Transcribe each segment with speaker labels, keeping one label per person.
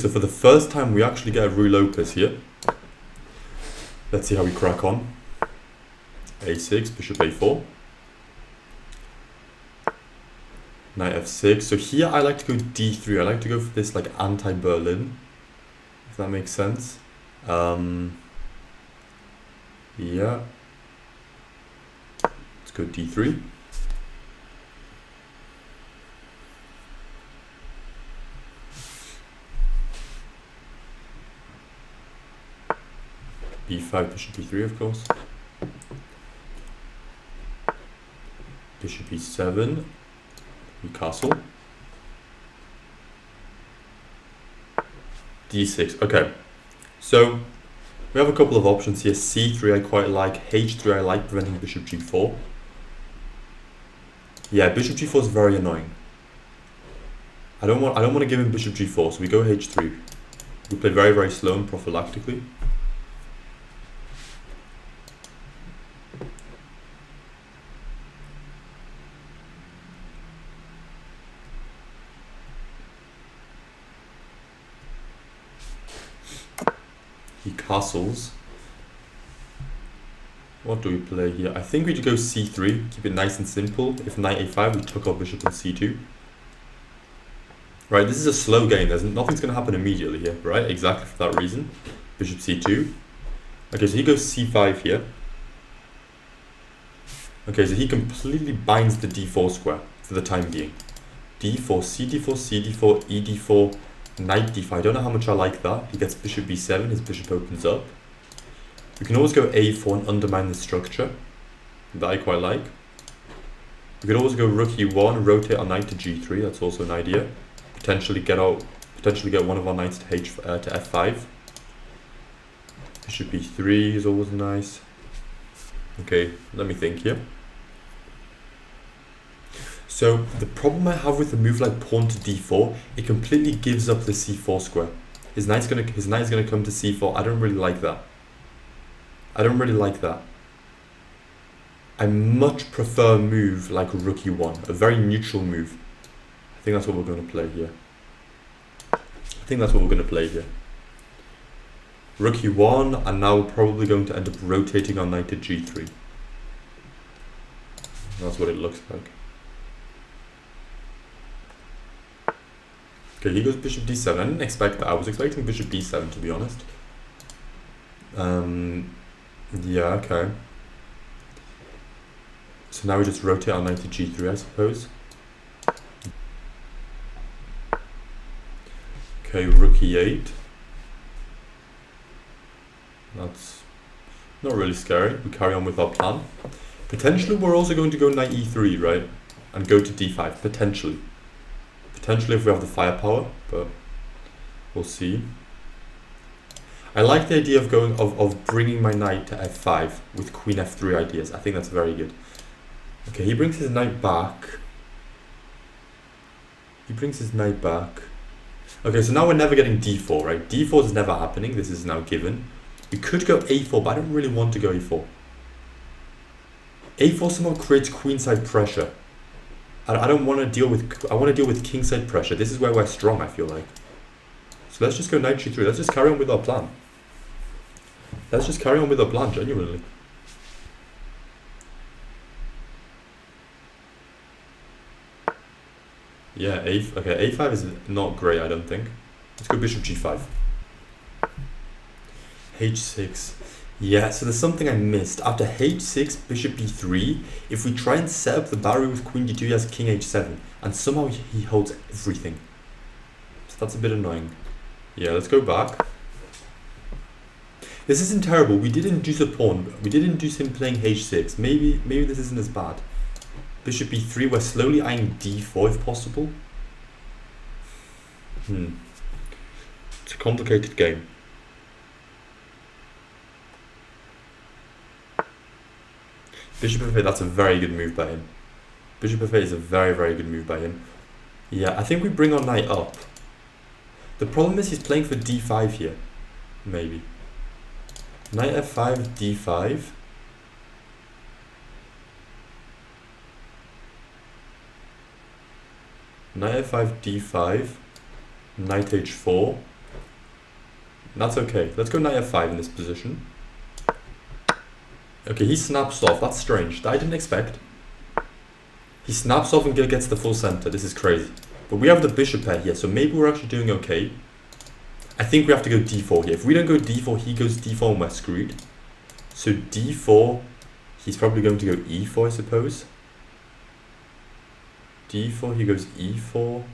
Speaker 1: So for the first time, we actually get a Ruy Lopez here. Let's see how we crack on. A6, bishop A4. Knight F6. So here I like to go D3. I like to go for this like anti-Berlin, if that makes sense. Yeah. Let's go D3. B5, bishop B3, of course. Bishop E7. We castle. D6. Okay. So we have a couple of options here. C3 I quite like. H3 I like, preventing bishop G4. Yeah, bishop G4 is very annoying. I don't want to give him bishop G4, so we go H3. We play very, very slow and prophylactically. He castles. What do we play here? I think we should go C3, keep it nice and simple. If knight A5, we took our bishop on C2. Right, this is a slow game. Nothing's going to happen immediately here, right? Exactly for that reason. Bishop C2. Okay, so he goes C5 here. Okay, so he completely binds the D4 square for the time being. D4, C4, C4, ED4, Knight D5. I don't know how much I like that. He gets bishop B7, his bishop opens up. We can always go A4 and undermine the structure. That I quite like. We could always go rook E1, rotate our knight to G3. That's also an idea. Potentially get one of our knights to F5. Bishop E3 is always nice. Okay, let me think here. So the problem I have with a move like pawn to D4, it completely gives up the C4 square. His knight's gonna come to C4. I don't really like that. I much prefer a move like rook E1, a very neutral move. I think that's what we're going to play here. Rook E1, and now we're probably going to end up rotating our knight to G3. That's what it looks like. Okay, he goes bishop D7. I didn't expect that. I was expecting bishop B7, to be honest. Yeah, okay. So now we just rotate our knight to G3, I suppose. Okay, rook E8. That's not really scary. We carry on with our plan. Potentially we're also going to go knight E3, right? And go to D5, potentially. Potentially if we have the firepower, but we'll see. I like the idea of bringing my knight to F5 with queen F3 ideas. I think that's very good. Okay, he brings his knight back. Okay, so now we're never getting D4, right? D4 is never happening. This is now given. We could go A4, but I don't really want to go A4. A4 somehow creates queenside pressure. I don't want to deal with... I want to deal with kingside pressure. This is where we're strong, I feel like. So let's just go knight G3. Let's just carry on with our plan. Genuinely. Yeah, okay, A5 is not great, I don't think. Let's go bishop G5. H6. Yeah, so there's something I missed. After H6, bishop B3, if we try and set up the barrier with queen D2, he has king H7. And somehow he holds everything. So that's a bit annoying. Yeah, let's go back. This isn't terrible. We did induce a pawn. We did induce him playing H6. Maybe this isn't as bad. Bishop E3, we're slowly eyeing D4 if possible. It's a complicated game. Bishop F8, that's a very good move by him. Bishop F8 is a very, very good move by him. Yeah, I think we bring our knight up. The problem is he's playing for D5 here. Maybe. Knight F5, D5. Knight F5, D5. Knight H4. That's okay. Let's go knight f5 in this position. Okay, he snaps off. That's strange. That I didn't expect. He snaps off and gets the full center. This is crazy. But we have the bishop pair here, so maybe we're actually doing okay. I think we have to go d4 here. If we don't go d4, he goes d4 and we're screwed. So d4, he's probably going to go e4, I suppose. d4, he goes e4.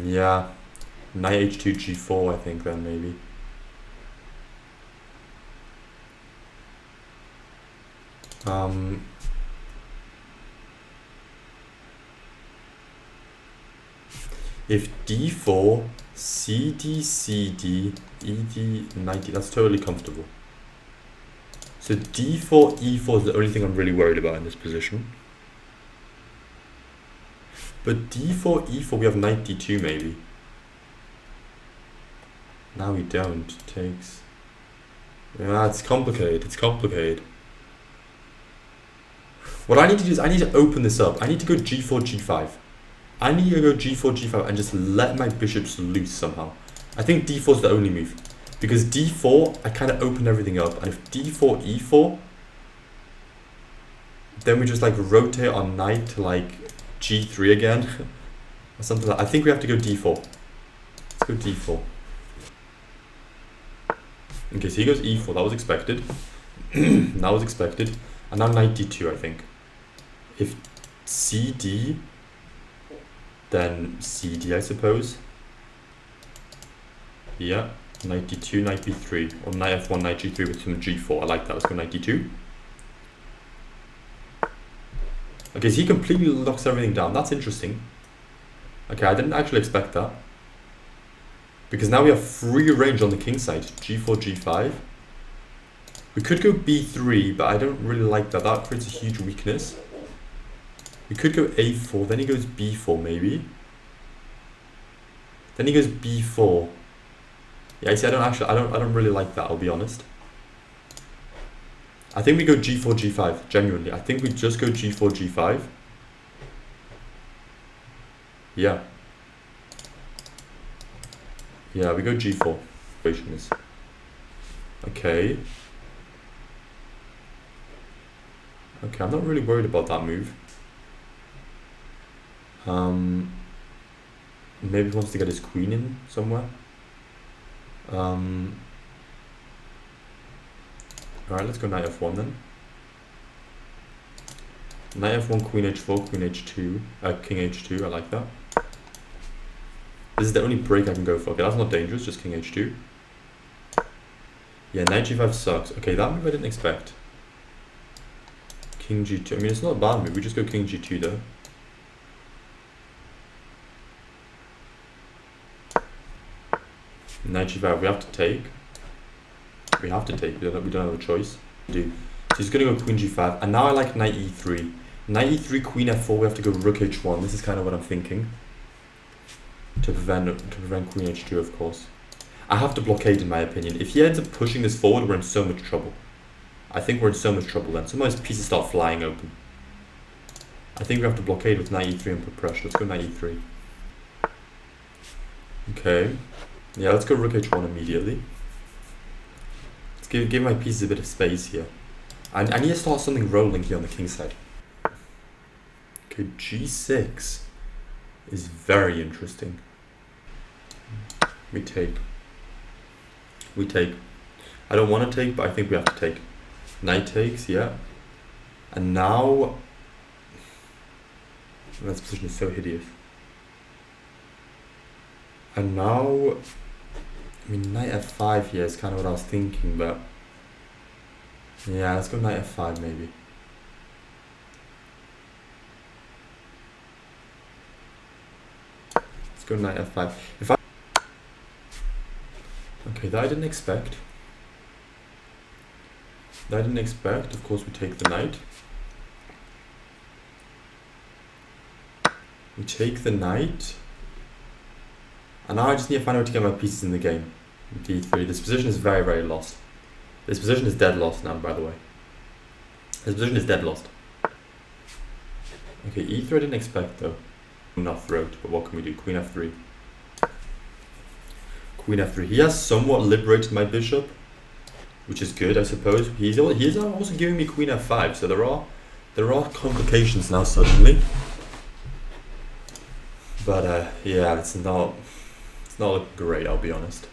Speaker 1: Yeah. Knight h2, g4, I think then maybe. If d4, cd, cd, ed, knight d, that's totally comfortable. So d4, e4 is the only thing I'm really worried about in this position. But d4, e4, we have knight d2 maybe. Now we don't. It takes... Yeah, it's complicated. It's complicated. What I need to do is I need to open this up. I need to go g4, g5. I need to go g4, g5 and just let my bishops loose somehow. I think d4 is the only move. Because d4, I kind of open everything up. And if d4, e4, then we just like rotate our knight to like g3 again. Or something like that. I think we have to go d4. Let's go d4. Okay, so he goes e4. That was expected. That was expected. And now knight d2, I think. If cd, then cd, I suppose. Yeah, knight d2, knight b3, or knight f1, knight g3 with some g4. I like that. Let's go knight d2. Okay, so he completely locks everything down. That's interesting. Okay, I didn't actually expect that. Because now we have free range on the king side. g4, g5. We could go b3, but I don't really like that. That creates a huge weakness. We could go a4, then he goes b4 maybe. Then he goes b4. Yeah, I see, I don't really like that, I'll be honest. I think we go g4, g5, genuinely. I think we just go g4, g5. Yeah. Yeah, we go g4. Okay. Okay, I'm not really worried about that move. Maybe he wants to get his queen in somewhere. Alright, let's go knight f1 then. Knight f1, queen h4, queen h2, king h2, I like that. This is the only break I can go for. Okay, that's not dangerous, just king h2. Yeah, knight g5 sucks. Okay, that move I didn't expect. King g2, I mean it's not a bad move, we just go king g2 though. Knight g5, we have to take. We have to take, we don't have a choice. So he's going to go queen g5, and now I like knight e3. Knight e3, queen f4, we have to go rook h1. This is kind of what I'm thinking. To prevent queen h2, of course. I have to blockade, in my opinion. If he ends up pushing this forward, we're in so much trouble. I think we're in so much trouble then. Some of his pieces start flying open. I think we have to blockade with knight e3 and put pressure. Let's go knight e3. Okay. Yeah, let's go rook h1 immediately. Let's give my pieces a bit of space here. I need to start something rolling here on the king side. Okay, g6 is very interesting. We take. We take. I don't want to take, but I think we have to take. Knight takes, yeah. And now... This position is so hideous. And now... I mean, knight f5 here is kind of what I was thinking, but... Yeah, let's go knight f5 maybe. Let's go knight f5. If I... Okay, that I didn't expect. That I didn't expect. Of course, we take the knight. We take the knight. And now I just need to find out to get my pieces in the game. d3. This position is very, very lost. This position is dead lost now, by the way. This position is dead lost. Okay, e3 I didn't expect though. Not throat, but what can we do? Queen f3. Queen f3. He has somewhat liberated my bishop, which is good, I suppose. He's also giving me queen f5, so there are complications now suddenly. But yeah, it's not looking great, I'll be honest.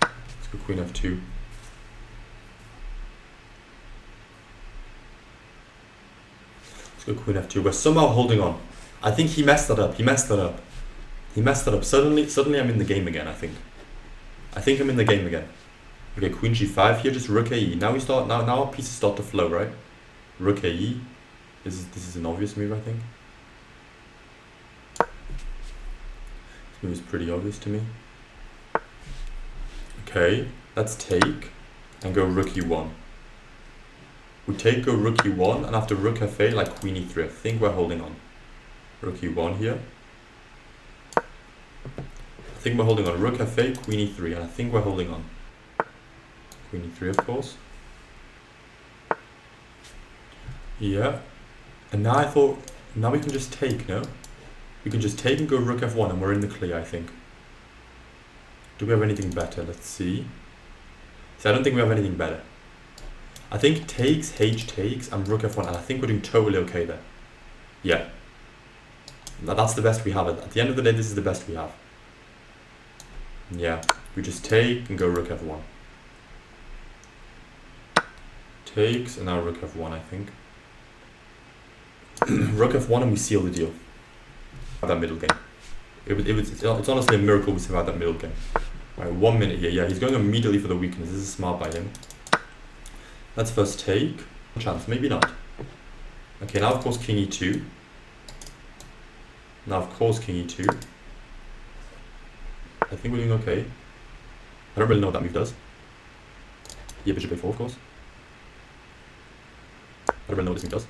Speaker 1: Let's go queen f2. Let's go queen f2. We're somehow holding on. I think he messed that up. He messed that up. Suddenly I'm in the game again, I think. I'm in the game again. Okay, queen g5 here, just rook ae. Now our pieces start to flow, right? Rook ae. This is an obvious move, I think. This move is pretty obvious to me. Okay, let's take and go rook e1. We take, go rook e1, and after rook f8, like queen e3. I think we're holding on. Rook e1 here. I think we're holding on. Rook f8, queen e3, and I think we're holding on. Queen e3, of course. Yeah. And now I thought, now we can just take, no? We can just take and go rook f1 and we're in the clear, I think. Do we have anything better? Let's see. So I don't think we have anything better. I think takes, h takes, and rook f1, and I think we're doing totally okay there. Yeah. That's the best we have. At the end of the day, this is the best we have. Yeah. We just take and go rook f1. Takes, and now rook f1, I think. Rook f1 and we seal the deal. That middle game. It's honestly a miracle we survived that middle game. Alright, 1 minute here. Yeah, he's going immediately for the weakness. This is smart by him. Let's first take. Chance, maybe not. Okay, now of course king e2. Now of course king e2. I think we're doing okay. I don't really know what that move does. Yeah, bishop a4 of course. I don't really know what this move does.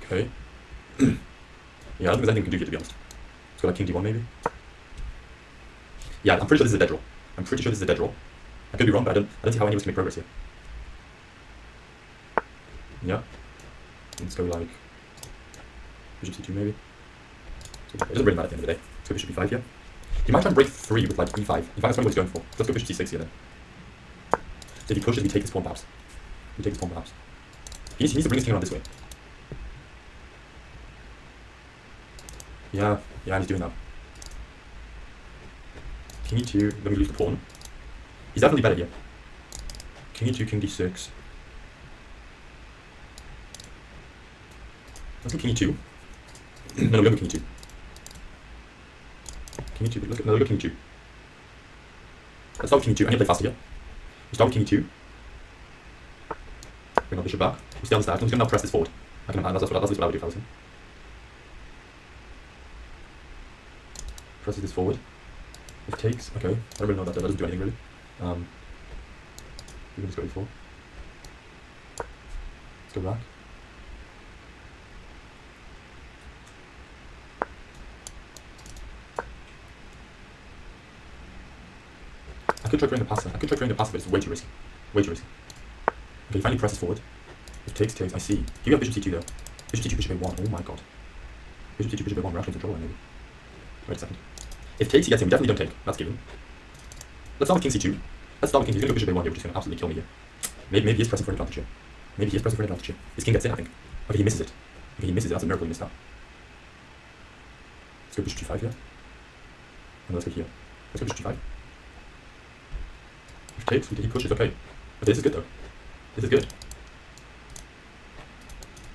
Speaker 1: Okay. Yeah, I don't think there's anything we can do here, to be honest. Let's go like king d1 maybe. Yeah, I'm pretty sure this is a dead draw. I could be wrong, but I don't see how any of us can make progress here. Yeah. Let's go like bishop c2 maybe. So it doesn't really matter at the end of the day. Let's go bishop e5 here. He might try and break 3 with like e5. In fact, that's what he's going for. Let's go bishop c6 here then. If he pushes, we take this pawn perhaps. We take this pawn perhaps. He needs to bring his king around this way. Yeah, he's doing that. King e2, then we lose the pawn. He's definitely better here. King e2, king d6. Let's go king e2. No, we don't go king e2. King e2, let's go king e2. Let's start with king e2. I need to play faster here. We start with king e2. Bring our bishop back. We stay on the stack. I'm just going to now press this forward. That's what I would do if I was him. Presses this forward. It takes. Okay. I don't really know what that does. That doesn't do anything really. We can just go e4. Let's go back. I could try throwing the passer. But it's way too risky. Okay, he finally presses forward. It takes. I see. Here we have bishop c2 though. Bishop c2, bishop a1. Oh my god. Bishop c2, bishop a1. We're actually in control maybe. Wait a second. If takes, he gets him. We definitely don't take. That's given. Let's start with king c2. He's going to go bishop a1 here, which is going to absolutely kill me here. Maybe he is pressing for an advantage here. His king gets in, I think. Okay, he misses it. That's a miracle he missed that. Let's go bishop g5 here. And let's go here. Let's go bishop g5. If takes, he pushes, okay. But this is good though. This is good.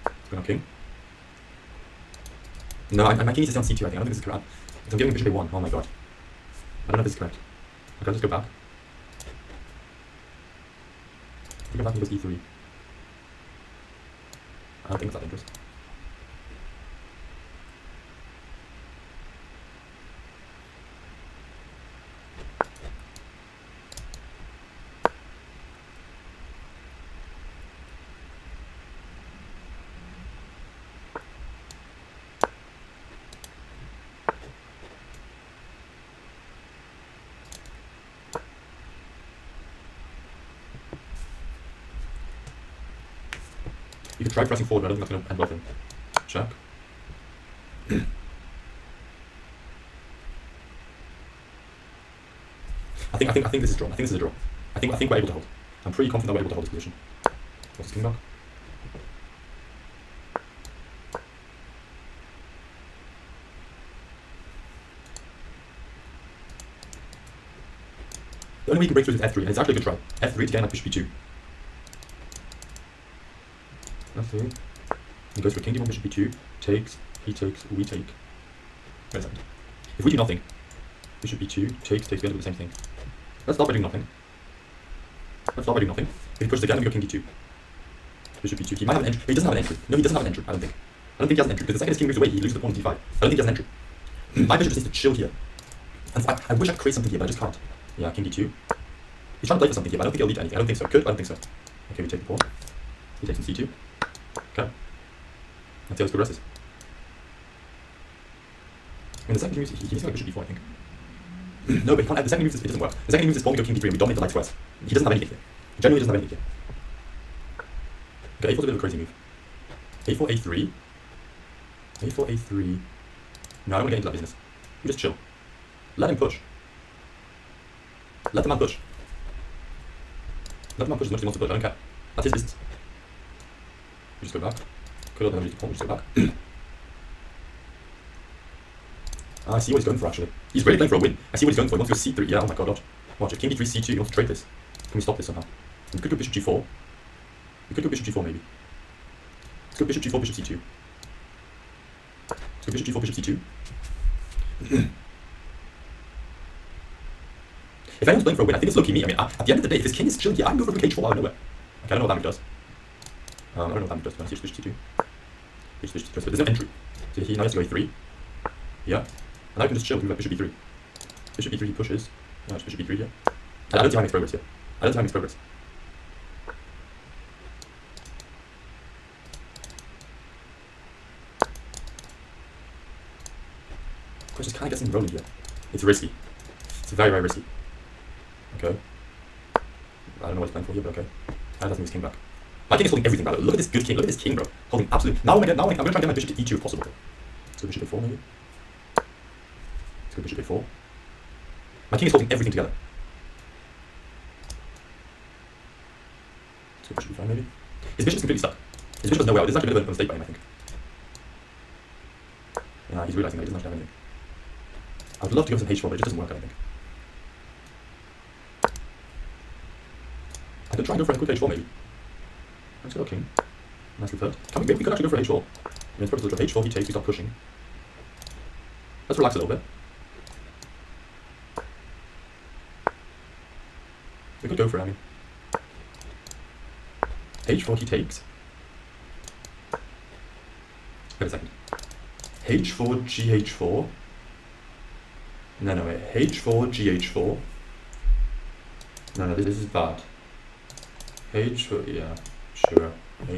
Speaker 1: Let's go now king. No, my king needs to stay on c2, I think. I don't think this is correct. I'm giving bishop a1. Oh my god. I don't know if this is correct. Okay, let's go back. Go back and goes e3. I don't think it's that dangerous. You can try pressing forward, but I don't think that's going to end well for him. Check. I think this is a draw. I think this is a draw. I think we're able to hold. I'm pretty confident that we're able to hold this position. What's this king back? The only way you can break through is with f3, and it's actually a good try. f3 to gain like bishop b2. F3. He goes for king d1, bishop b2, takes, he takes, we take. Wait a second. If we do nothing, bishop b2, takes, we end up with the same thing. Let's start by doing nothing. If he pushes again, we go king d2. Bishop b2. He might have an entry. He doesn't have an entry. No, he doesn't have an entry, I don't think. I don't think he has an entry, because the second his king moves away, he loses the pawn on d5. I don't think he has an entry. My bishop just needs to chill here. And I wish I could create something here, but I just can't. Yeah, king d2. He's trying to play for something here, but I don't think it'll lead to anything. I don't think so. Could, but I don't think so. Okay, we take the pawn. He takes in c2. Okay. Let's see how this progresses. I mean, the second king moves, he needs to go bishop b4, I think. No, but he can't, the second move, it doesn't work. The second move is pawn, we go king d3, and we dominate the light squares. He doesn't have anything here. He genuinely doesn't have anything here. Okay, a4's a bit of a crazy move. a4, a3. a4, a3. No, I don't want to get into that business. You just chill. Let him push. Let the man push. Let the man push as much as he wants to push, I don't care. That's his business. You just go back. Could have never used the pawn, just go back. I see what he's going for actually. He's really playing for a win. I see what he's going for. He wants to go c3. Yeah, oh my god, watch. Watch it. King d3, c2. He wants to trade this. Can we stop this somehow? We could go bishop g4. We could go bishop g4 maybe. Let's go bishop g4, bishop c2. Let's go bishop g4, bishop c2. If anyone's playing for a win, I think it's low-key me. I mean, at the end of the day, if his king is chilling here, I can go for a rook h4 out of nowhere. Okay, I don't know what that move does. I don't know what that move does. But bishop c2. Bishop c2. But there's no entry. So he now has to go a3. Yeah. And now I can just chill. We have bishop b3. Bishop b3 he pushes. No, it's bishop b3 here. I don't think I makes progress here. I don't think I makes progress. Question is, can I get something rolling here? It's risky. It's very, very risky. Okay. I don't know what he's playing for here, but okay. That doesn't move his king back. My king is holding everything, bro. Look at this good king. Look at this king, bro. Holding absolutely. Now I'm gonna try and get my bishop to e2 if possible. Let's go bishop a4 maybe. Let's go bishop a4. My king is holding everything together. Let's go bishop b5 maybe. His bishop's completely stuck. His bishop has no way out. This is actually a bit of a mistake by him, I think. Yeah, he's realizing that he doesn't actually have anything. I would love to go some h4, but it just doesn't work, I don't think. I could try and go for a quick h4 maybe. Let's go king. Nicely third. We could actually go for h4. I mean, it's probably the h4 he takes, we start pushing. Let's relax a little bit. We could go for it, I mean. h4 he takes. Wait a second. h4, gh4. No, wait. h4, gh4. No, this is bad. h4, yeah, sure.